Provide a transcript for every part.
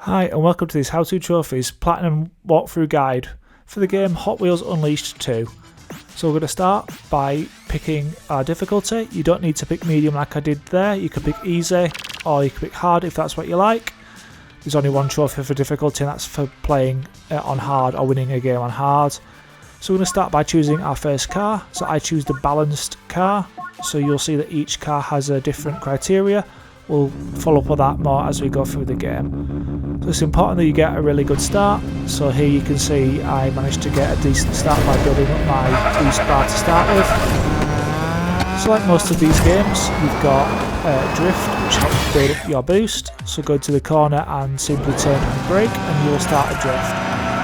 Hi and welcome to this How To Trophies Platinum walkthrough guide for the game Hot Wheels Unleashed 2. So we're going to start by picking our difficulty. You don't need to pick medium like I did there, you can pick easy or you can pick hard if that's what you like. There's only one trophy for difficulty and that's for playing on hard or winning a game on hard. So we're going to start by choosing our first car. So I choose the balanced car, so you'll see that each car has a different criteria. We'll follow up with that more as we go through the game. So it's important that you get a really good start. So here you can see I managed to get a decent start by building up my boost bar to start with. So like most of these games, you've got drift, which helps build up your boost. So go to the corner and simply turn and brake and you will start a drift.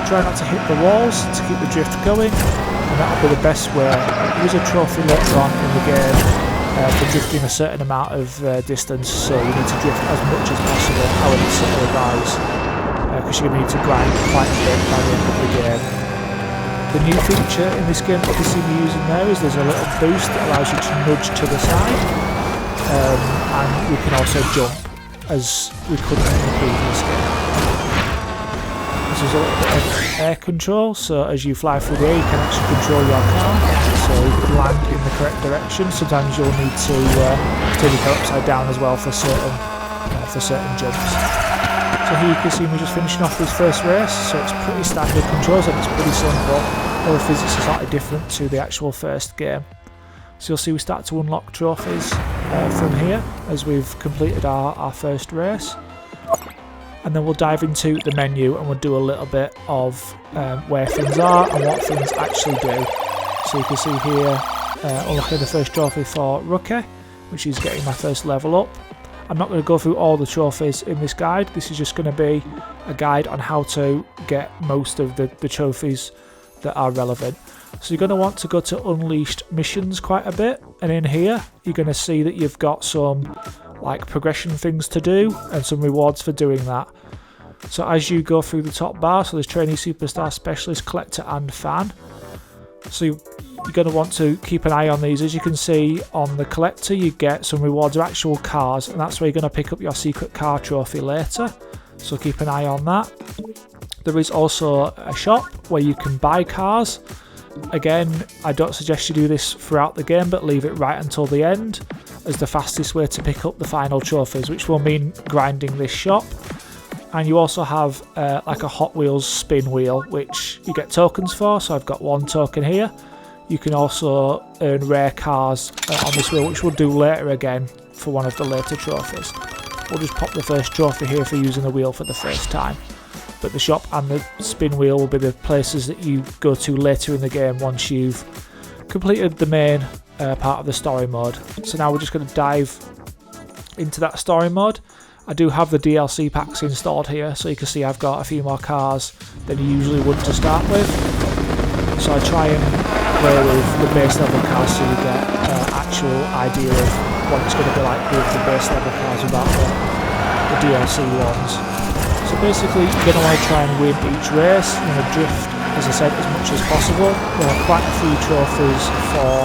Try not to hit the walls to keep the drift going, and that'll be the best way. There is a trophy later on in the game for drifting a certain amount of distance, so you need to drift as much as possible, I would advise, because you're going to need to grind quite a bit by the end of the game. The new feature in this game that you can see me using there is there's a little boost that allows you to nudge to the side, and you can also jump, as we couldn't in the previous game. This is a little bit of air control, so as you fly through the air you can actually control your car, so you can land in the correct direction. Sometimes you'll need to turn your car upside down as well for certain jumps. So here you can see me just finishing off this first race, so it's pretty standard controls and it's pretty simple. All the physics are slightly different to the actual first game. So you'll see we start to unlock trophies from here as we've completed our first race. And then we'll dive into the menu and we'll do a little bit of where things are and what things actually do. So you can see here unlocking the first trophy for Rookie, which is getting my first level up. I'm not going to go through all the trophies in this guide. This is just going to be a guide on how to get most of the trophies that are relevant. So you're going to want to go to Unleashed missions quite a bit, and in here you're going to see that you've got some like progression things to do and some rewards for doing that. So as you go through the top bar, so there's Trainee, Superstar, Specialist, Collector and Fan. So you're going to want to keep an eye on these. As you can see on the Collector you get some rewards of actual cars, and that's where you're going to pick up your secret car trophy later, so keep an eye on that. There is also a shop where you can buy cars. Again, I don't suggest you do this throughout the game, but leave it right until the end as the fastest way to pick up the final trophies, which will mean grinding this shop. And you also have like a Hot Wheels spin wheel, which you get tokens for, so I've got one token here. You can also earn rare cars on this wheel, which we'll do later again for one of the later trophies. We'll just pop the first trophy here for using the wheel for the first time. But the shop and the spin wheel will be the places that you go to later in the game once you've completed the main part of the story mode. So now we're just going to dive into that story mode. I do have the DLC packs installed here, so you can see I've got a few more cars than you usually would to start with. So I try and play with the base level cars so you get an actual idea of what it's going to be like with the base level cars without the DLC ones. So basically you're going to want to try and win each race. You're going to drift, as I said, as much as possible. There are quite a few trophies for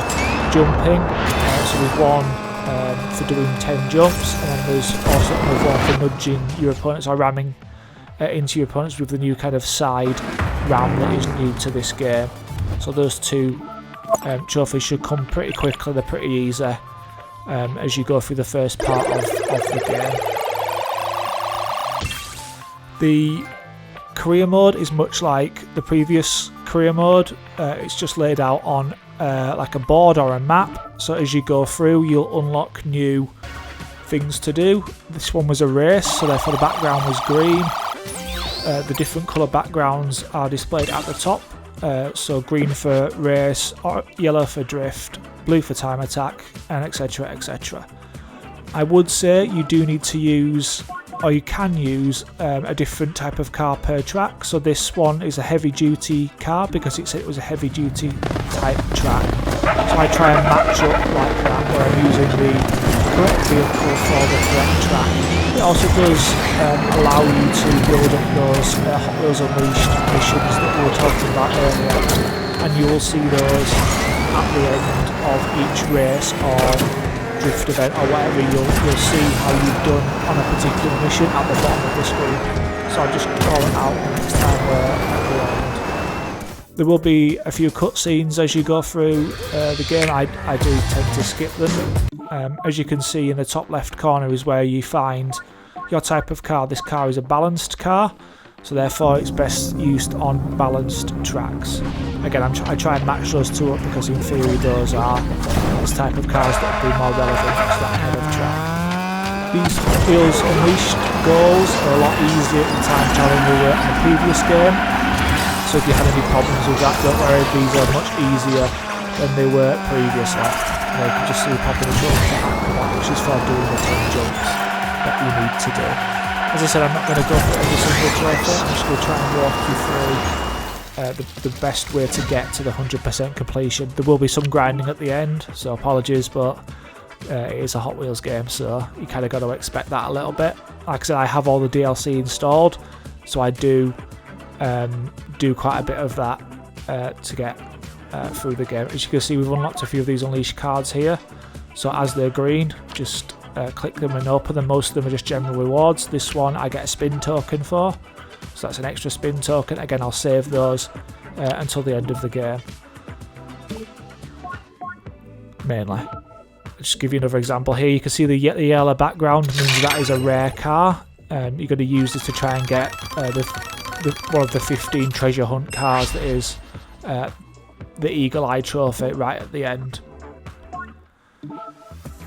jumping, so there's one for doing 10 jumps, and then there's also another one for nudging your opponents or ramming into your opponents with the new kind of side ram that is new to this game. So those two trophies should come pretty quickly, they're pretty easy as you go through the first part of the game. The career mode is much like the previous career mode. It's just laid out on like a board or a map, so as you go through you'll unlock new things to do. This one was a race, so therefore the background was green. The different colour backgrounds are displayed at the top, so green for race, or yellow for drift, blue for time attack, and etc, etc. I would say you do need to use, or you can use a different type of car per track. So this one is a heavy duty car because it said it was a heavy duty type track. So I try and match up like that where I'm using the correct vehicle for the correct track. It also does allow you to build up those Hot Wheels Unleashed missions that we were talking about earlier, and you will see those at the end of each race or drift event or whatever, you'll see how you've done on a particular mission at the bottom of the screen. So I'll just call it out next time we're at the end. There will be a few cutscenes as you go through the game. I do tend to skip them. As you can see in the top left corner is where you find your type of car. This car is a balanced car, so therefore it's best used on balanced tracks. Again, I try and match those two up because in theory those are this type of cars that would be more relevant to that kind of track. These Hot Wheels Unleashed goals are a lot easier in time trial than they were in the previous game. So if you had any problems with that, don't worry, these are much easier than they were previously. You can just see popping the jump to Aquaman, which is for doing the 10 jumps that you need to do. As I said, I'm not going to go for every single trophy, I'm just going to try and walk you through the best way to get to the 100% completion. There will be some grinding at the end, so apologies, but it is a Hot Wheels game, so you kind of got to expect that a little bit. Like I said, I have all the DLC installed, so I do quite a bit of that to get through the game. As you can see, we've unlocked a few of these Unleashed cards here, so as they're green, just click them and open them. Most of them are just general rewards. This one I get a spin token for, so that's an extra spin token. Again, I'll save those until the end of the game. Mainly. I'll just give you another example here. You can see the yellow background means that is a rare car. You're going to use this to try and get one of the 15 treasure hunt cars that is the Eagle Eye trophy right at the end.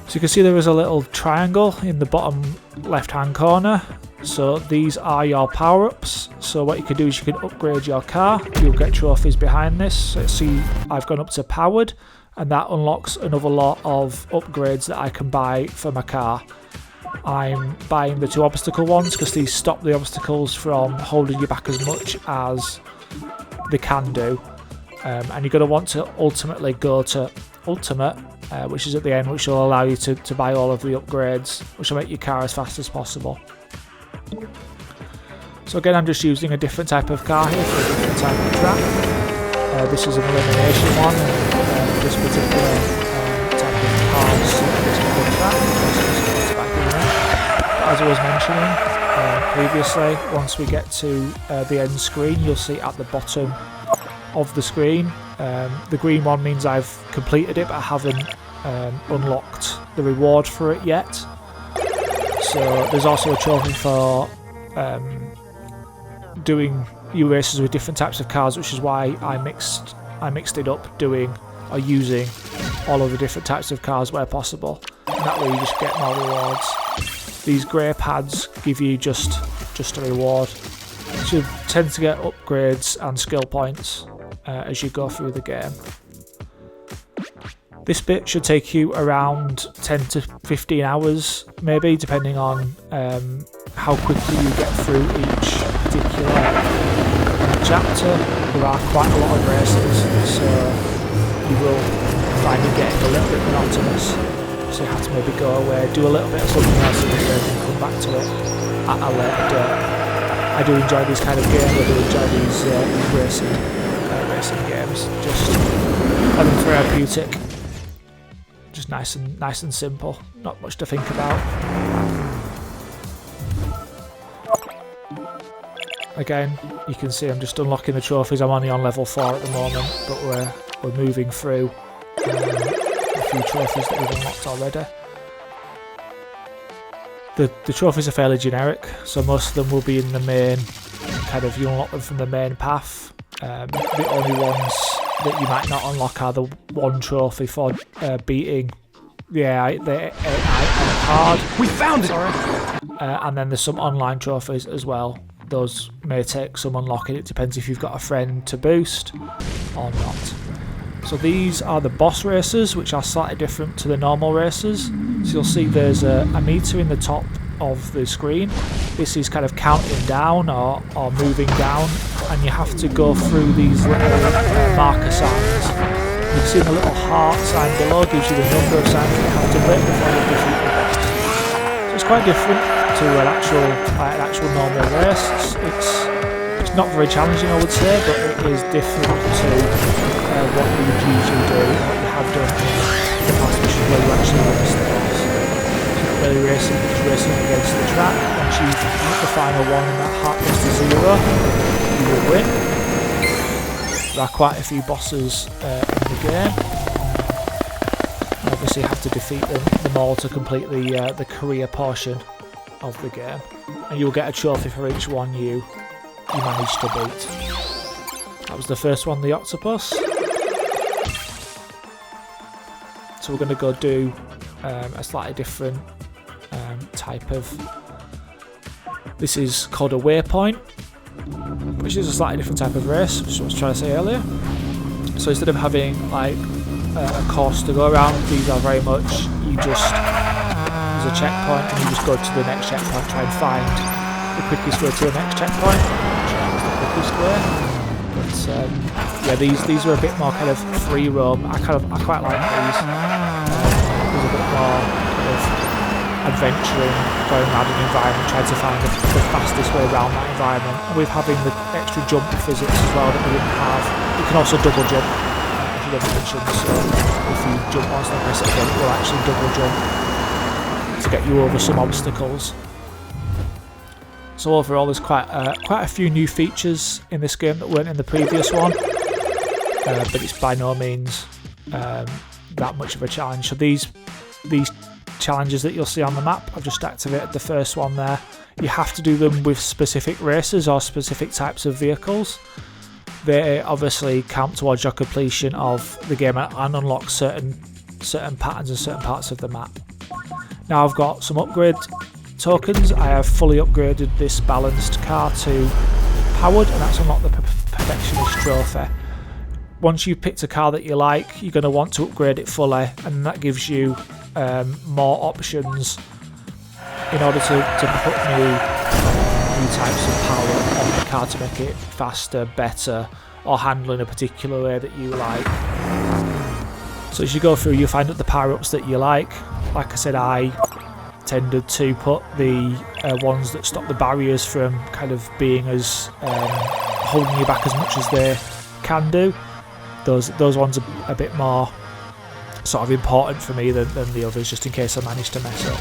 So you can see there is a little triangle in the bottom left hand corner. So these are your power-ups. So what you can do is you can upgrade your car. You'll get trophies behind this. So see, I've gone up to powered, and that unlocks another lot of upgrades that I can buy for my car. I'm buying the 2 obstacle ones because these stop the obstacles from holding you back as much as they can do. And you're going to want to ultimately go to Ultimate, which is at the end, which will allow you to buy all of the upgrades, which will make your car as fast as possible. So again, I'm just using a different type of car here for a different type of track. This is an elimination one, and this particular type of car is this track. As I was mentioning previously, once we get to the end screen, you'll see at the bottom of the screen, the green one means I've completed it, but I haven't unlocked the reward for it yet. So there's also a trophy for doing races with different types of cars, which is why I mixed it up, doing or using all of the different types of cars where possible. And that way you just get more rewards. These grey pads give you just a reward. So you tend to get upgrades and skill points as you go through the game. This bit should take you around 10 to 15 hours, maybe, depending on how quickly you get through each particular chapter. There are quite a lot of races, so you will find it getting a little bit monotonous. So you have to maybe go away, do a little bit of something else in the game and come back to it at a later date. I do enjoy these kind of games, I do enjoy these racing games, just therapeutic, just nice and simple, not much to think about. Again, you can see I'm just unlocking the trophies. I'm only on level 4 at the moment, but we're moving through a few trophies that we've unlocked already. The trophies are fairly generic, so most of them will be in the main, you unlock them from the main path. The only ones that you might not unlock are the one trophy for beating the AI card. We found it! Sorry. And then there's some online trophies as well. Those may take some unlocking. It depends if you've got a friend to boost or not. So these are the boss races, which are slightly different to the normal races. So you'll see there's a meter in the top of the screen. This is kind of counting down or moving down, and you have to go through these little marker signs. You can see the little heart sign below gives you the number of signs you have to break before you defeat the boss. So it's quite different to an actual normal race. It's not very challenging, I would say, but it is different to what you would usually do, what you have done in the past missions where you actually race the boss. really racing against the track. Once you've hit the final one and that heart gets to 0, you will win. There are quite a few bosses in the game. Obviously you have to defeat them all to complete the career portion of the game, and you'll get a trophy for each one you managed to beat. That was the first one, the octopus. So we're going to go do a slightly different type of... This is called a waypoint, which is a slightly different type of race, which I was trying to say earlier. So instead of having like a course to go around, these are very much, you just, there's a checkpoint and you just go to the next checkpoint, try and find the quickest way to the next checkpoint, which is the quickest way. But yeah, these are a bit more kind of free roam. I quite like these. There's a bit more kind of adventuring, going around an environment, trying to find the fastest way around that environment. And with having the extra jump physics as well that we didn't have, you can also double jump. So if you jump once and press it again, it will actually double jump to get you over some obstacles. So overall, there's quite a few new features in this game that weren't in the previous one, but it's by no means that much of a challenge. So these challenges that you'll see on the map, I've just activated the first one there. You have to do them with specific races or specific types of vehicles. They obviously count towards your completion of the game and unlock certain patterns and certain parts of the map. Now I've got some upgrade tokens. I have fully upgraded this balanced car to powered, and that's unlocked the perfectionist trophy. Once you've picked a car that you like, you're going to want to upgrade it fully, and that gives you more options in order to put new types of power on the car to make it faster, better, or handle in a particular way that you like. So as you go through, you'll find out the power-ups that you like. Like I said, I tended to put the ones that stop the barriers from kind of being as holding you back as much as they can do. Those ones are a bit more sort of important for me than the others, just in case I manage to mess up.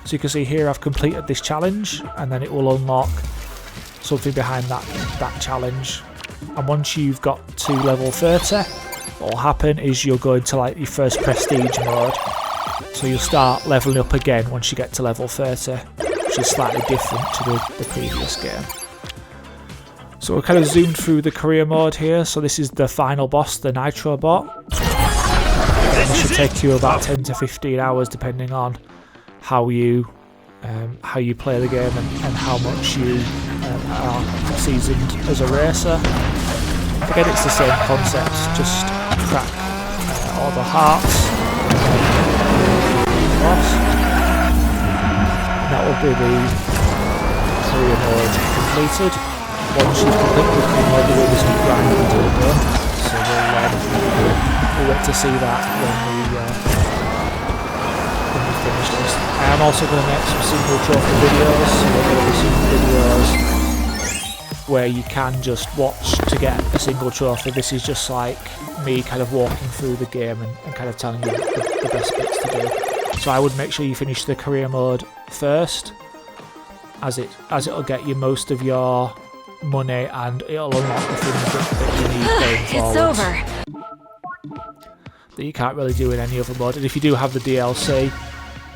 So you can see here I've completed this challenge, and then it will unlock something behind that challenge. And once you've got to level 30, what will happen is you'll go into like your first prestige mode. So you'll start leveling up again once you get to level 30, which is slightly different to the previous game. So we're kind of zoomed through the career mode here. So this is the final boss, the Nitro bot. It should take you about 10 to 15 hours depending on how you play the game and how much you are seasoned as a racer. Again, it's the same concept, just crack all the hearts, boss. And that will be the career mode completed. Once you've completed the career mode, there will be some grinding to do done. So we'll wait to see that when we finish this. I am also going to make some single trophy videos. So there will be some videos where you can just watch to get a single trophy. This is just like me kind of walking through the game and kind of telling you the best bits to do. So I would make sure you finish the career mode first, as it'll get you most of your money and it'll unlock the things that you need going forward. It's over. That you can't really do in any other mode. And if you do have the DLC,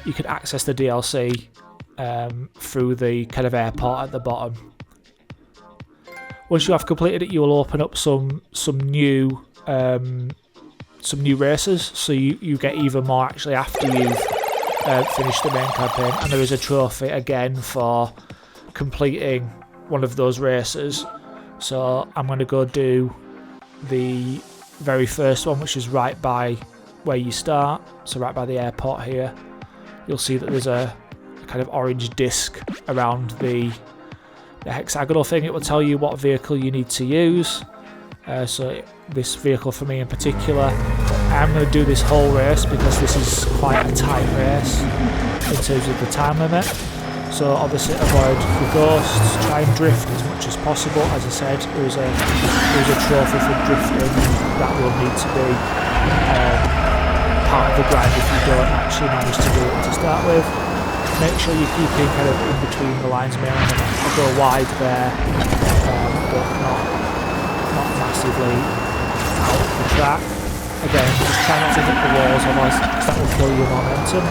you can access the DLC through the kind of airport at the bottom. Once you have completed it, you will open up some new races, so you get even more actually after you've finished the main campaign. And there is a trophy again for completing one of those races. So I'm going to go do the very first one, which is right by where you start, so right by the airport here. You'll see that there's a kind of orange disc around the hexagonal thing. It will tell you what vehicle you need to use. So this vehicle for me in particular, I'm going to do this whole race because this is quite a tight race in terms of the time limit. So obviously avoid the ghosts, try and drift as much as possible. As I said, there's a trophy for drifting that will need to be part of the grind if you don't actually manage to do it to start with. Make sure you're keeping kind of in between the lines, mainly. I'll go wide there, but not massively out of the track. Again, just try not to hit the walls, otherwise that will kill your momentum.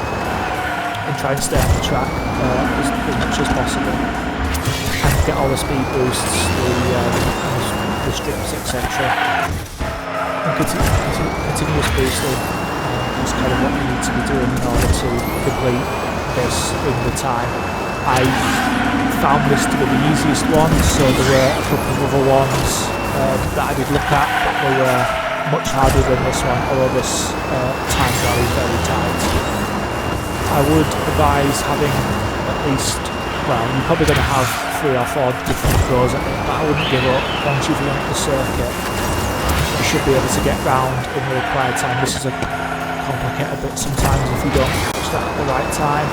And try and stay on the track as much as possible. And get all the speed boosts, the strips, etc. And continuous boosting is kind of what you need to be doing in order to complete this in the time. I found this to be the easiest one, so there were a couple of other ones that I did look at, but they were much harder than this one, although this time value is very tight. I would advise having at least, well, you're probably going to have 3 or 4 different goes at it, but I wouldn't give up. Once you've learned the circuit, you should be able to get round in the required time. This is a complicated bit sometimes if you don't catch that at the right time.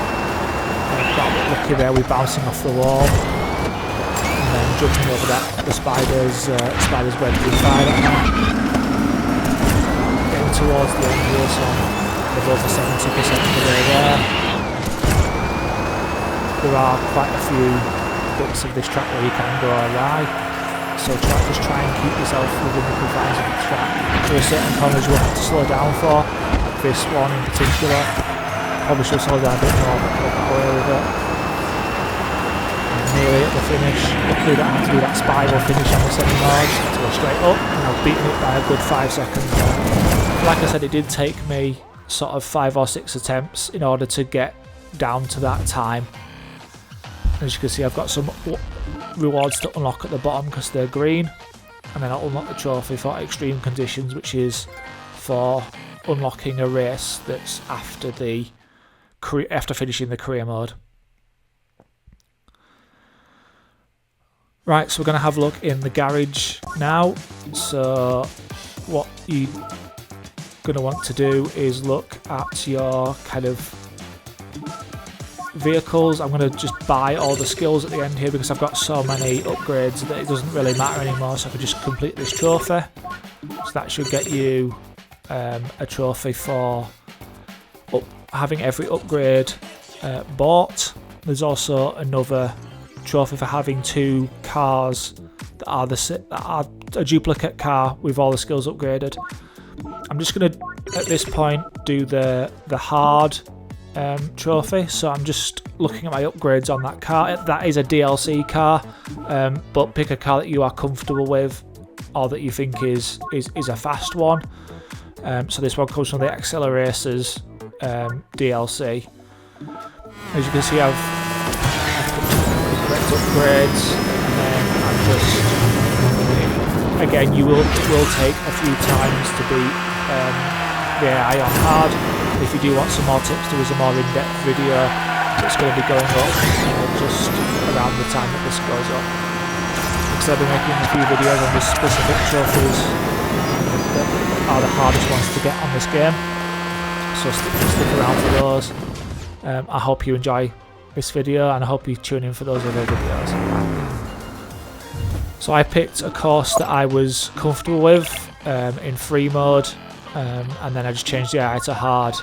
Got a bit lucky there with bouncing off the wall and then jumping over the spider's web through fire. Getting towards the end here, so I'm over 70% of the way there. There are quite a few bits of this track where you can go awry, so just try and keep yourself within the confines of the track. There are certain corners you will have to slow down for, like this one in particular. Probably should slow down a bit more, but I got away with it. And nearly at the finish. Luckily that I had to do that spiral finish on this anymore. Just had to go straight up, and I've beaten it by a good 5 seconds there. Like I said, it did take me sort of 5 or 6 attempts in order to get down to that time. As you can see, I've got some rewards to unlock at the bottom because they're green, and then I'll unlock the trophy for extreme conditions, which is for unlocking a race that's after finishing the career mode. Right, so we're going to have a look in the garage now. So what you're going to want to do is look at your kind of vehicles. I'm going to just buy all the skills at the end here because I've got so many upgrades that it doesn't really matter anymore, so I can just complete this trophy. So that should get you a trophy for having every upgrade bought. There's also another trophy for having 2 cars that are a duplicate car with all the skills upgraded. I'm just going to at this point do the hard trophy, so I'm just looking at my upgrades on that car. That is a DLC car, but pick a car that you are comfortable with or that you think is a fast one. So this one comes from the Acceleracers DLC. As you can see, I've put the correct upgrades, and then I'm just again, it will take a few times to beat the AI on hard. If you do want some more tips, there is a more in-depth video that's going to be going up just around the time that this goes up. Because I've been making a few videos on the specific trophies that are the hardest ones to get on this game, so stick around for those. I hope you enjoy this video, and I hope you tune in for those other videos. So I picked a course that I was comfortable with in free mode, and then I just changed the AI to hard,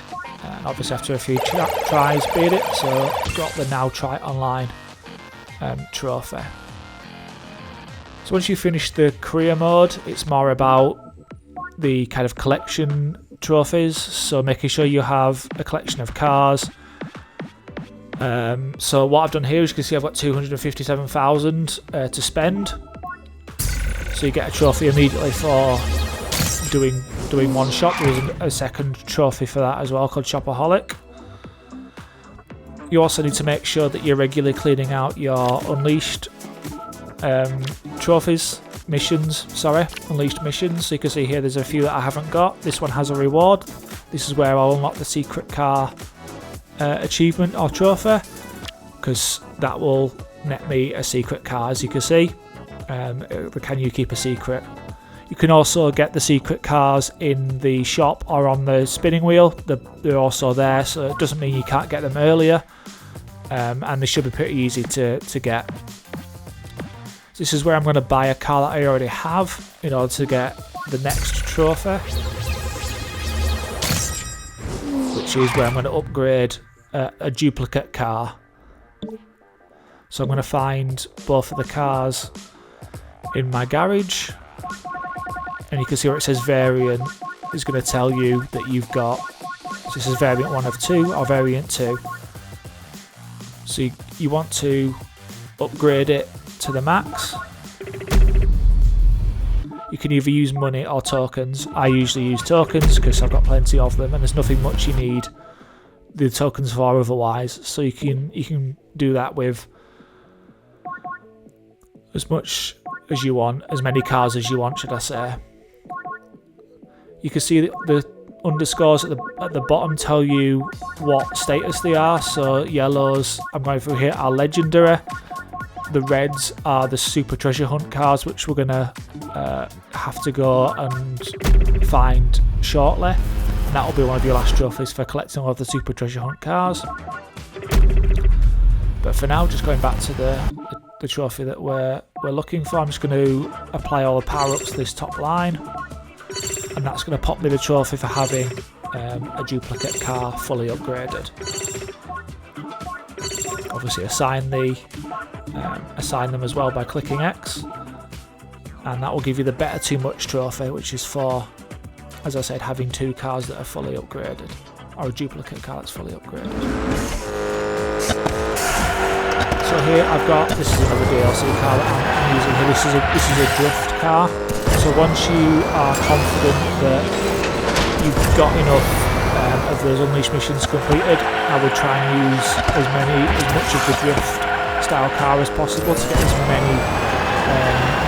and obviously after a few tries beat it, so got the now try online trophy. So once you finish the career mode, it's more about the kind of collection trophies, so making sure you have a collection of cars. So what I've done here is you can see I've got 257,000 to spend, so you get a trophy immediately for doing one shot. There's a second trophy for that as well called Shopaholic. You also need to make sure that you're regularly cleaning out your unleashed missions. So you can see here there's a few that I haven't got. This one has a reward. This is where I'll unlock the secret car achievement or trophy, because that will net me a secret car, as you can see. Can you keep a secret? You can also get the secret cars in the shop or on the spinning wheel. They're also there, so it doesn't mean you can't get them earlier, and they should be pretty easy to get. This is where I'm going to buy a car that I already have in order to get the next trophy. which is where I'm going to upgrade a duplicate car. So I'm going to find both of the cars in my garage, and you can see where it says variant is going to tell you that you've got, so this is variant 1 of 2 or variant 2. So you want to upgrade it to the max. You can either use money or tokens. I usually use tokens because I've got plenty of them, and there's nothing much you need the tokens for otherwise. So you can do that with as much as you want, as many cars as you want, should I say. You can see that the underscores at the bottom tell you what status they are. So yellows, I'm going through here, are legendary. The reds are the super treasure hunt cars, which we're gonna have to go and find shortly. And that will be one of your last trophies for collecting all of the super treasure hunt cars. But for now, just going back to the trophy that we're looking for, I'm just going to apply all the power-ups to this top line, and that's going to pop me the trophy for having a duplicate car fully upgraded. Obviously assign them as well by clicking X, and that will give you the better too much trophy, which is for, as I said, having 2 cars that are fully upgraded, or a duplicate car that's fully upgraded. So here I've got, this is another DLC car that I'm using here. This is a drift car. So once you are confident that you've got enough of those Unleashed missions completed, I would try and use as much of the drift style car as possible to get as many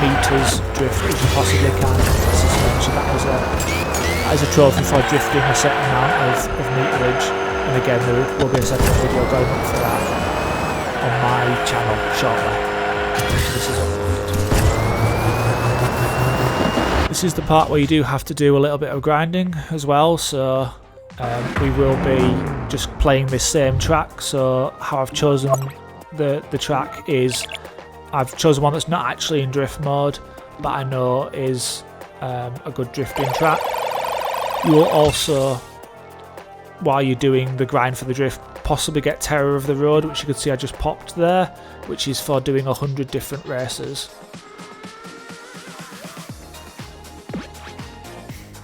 meters drift as you possibly can. This is mentioned that as a trophy for drifting a certain amount of meterage, and again there will be a separate video going up for that on my channel shortly. This is the part where you do have to do a little bit of grinding as well, so we will be just playing this same track. So how I've chosen the track is, I've chosen one that's not actually in drift mode, but I know is a good drifting track. You will also, while you're doing the grind for the drift, possibly get Terror of the Road, which you can see I just popped there, which is for doing 100 different races.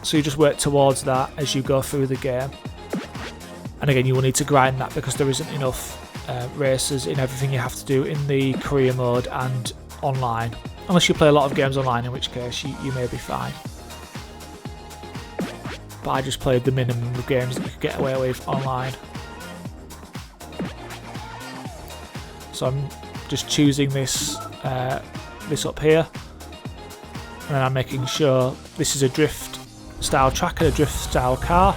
So you just work towards that as you go through the game. And again, you will need to grind that because there isn't enough races in everything you have to do in the career mode and online. Unless you play a lot of games online, in which case you may be fine. But I just played the minimum of games that you could get away with online. So I'm just choosing this up here, and then I'm making sure this is a drift style track and a drift style car.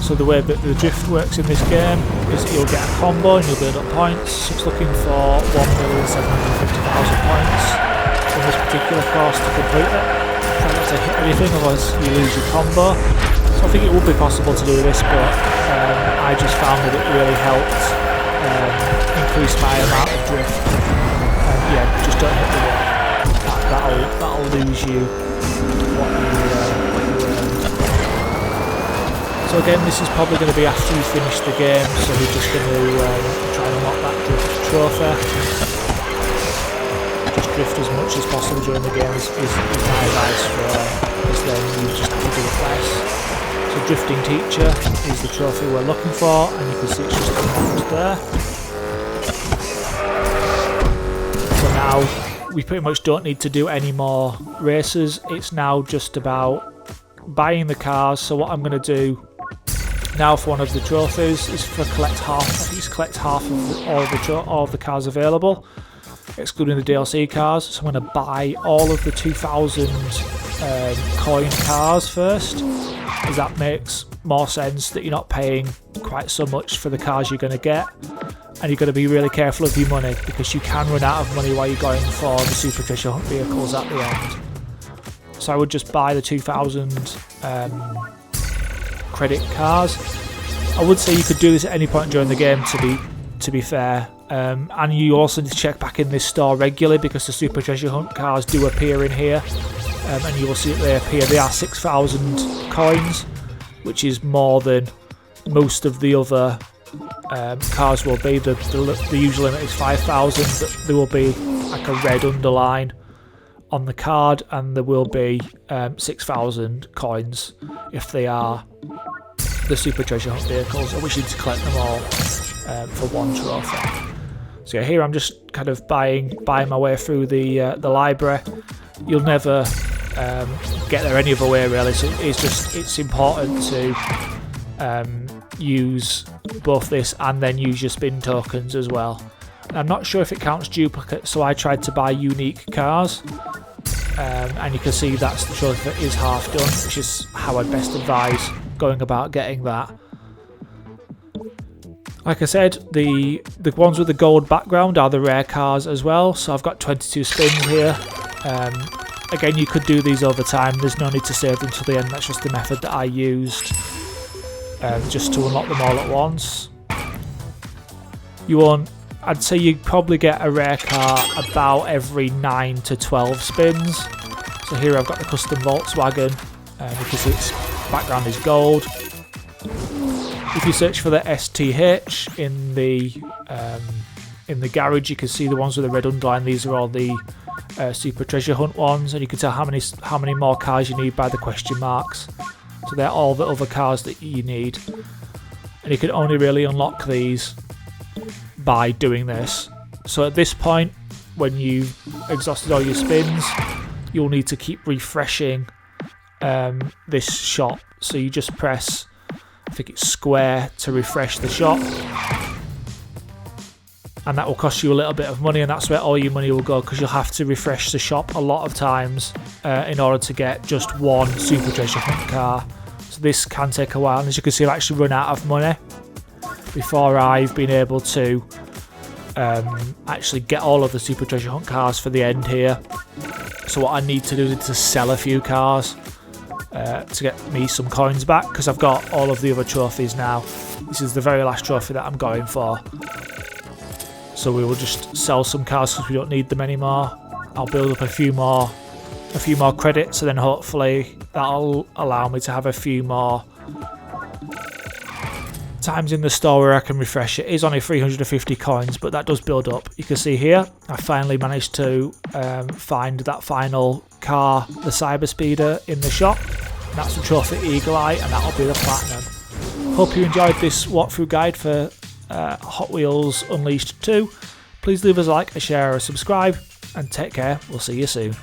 So the way that the drift works in this game is that you'll get a combo and you'll build up points. So it's looking for 1,750,000 points in this particular course to complete it. Try not to hit anything, otherwise you lose your combo. So I think it would be possible to do this, but I just found that it really helped increase my amount of drift. Yeah, just don't hit the wall. That'll lose you what you earned. So again, this is probably going to be after you finish the game, so we're just going to try and unlock that drift trophy. Just drift as much as possible during the game is my advice, because then you just have to do it less. So Drifting Teacher is the trophy we're looking for, and you can see it's just unlocked there. So now we pretty much don't need to do any more races. It's now just about buying the cars. So what I'm going to do now for one of the trophies is collect half of all of the cars available, excluding the DLC cars. So I'm going to buy all of the 2,000 coin cars first, as that makes more sense, that you're not paying quite so much for the cars you're going to get, and you're going to be really careful of your money because you can run out of money while you're going for the super treasure hunt vehicles at the end. So I would just buy the 2,000 credit cars. I would say you could do this at any point during the game, to be fair, and you also need to check back in this store regularly because the super treasure hunt cars do appear in here, and you will see that they appear. They are 6,000 coins, which is more than most of the other cars will be. The usual limit is 5,000, but there will be like a red underline on the card, and there will be 6,000 coins if they are the Super Treasure Hunt vehicles. I wish you to collect them all for one trophy. So yeah, here I'm just kind of buying my way through the library. You'll never get there any other way really, so it's important to use both this and then use your spin tokens as well. I'm not sure if it counts duplicates, so I tried to buy unique cars, and you can see that's the trophy that is half done, which is how I'd best advise going about getting that. Like I said, the ones with the gold background are the rare cars as well, so I've got 22 spins here. Again, you could do these over time, there's no need to save them till the end, that's just the method that I used just to unlock them all at once. I'd say you probably get a rare car about every 9 to 12 spins. So here I've got the custom Volkswagen, because its background is gold. If you search for the STH in the garage, you can see the ones with the red underline. These are all the Super Treasure Hunt ones, and you can tell how many more cars you need by the question marks. So they're all the other cars that you need, and you can only really unlock these by doing this. So at this point, when you've exhausted all your spins, you'll need to keep refreshing this shop. So you just press, I think it's square to refresh the shop, and that will cost you a little bit of money, and that's where all your money will go, because you'll have to refresh the shop a lot of times in order to get just one Super Treasure Hunt car. So this can take a while, and as you can see, I've actually run out of money before I've been able to actually get all of the Super Treasure Hunt cars for the end here. So what I need to do is to sell a few cars to get me some coins back, because I've got all of the other trophies now. This is the very last trophy that I'm going for. So we will just sell some cars because we don't need them anymore. I'll build up a few more credits, and then hopefully that'll allow me to have a few more times in the store where I can refresh it. It is only 350 coins, but that does build up. You can see here I finally managed to find that final car, the Cyber Speeder, in the shop. That's the trophy Eagle Eye, and that'll be the platinum. Hope you enjoyed this walkthrough guide for Hot Wheels Unleashed 2. Please leave us a like, a share, or a subscribe, and take care. We'll see you soon.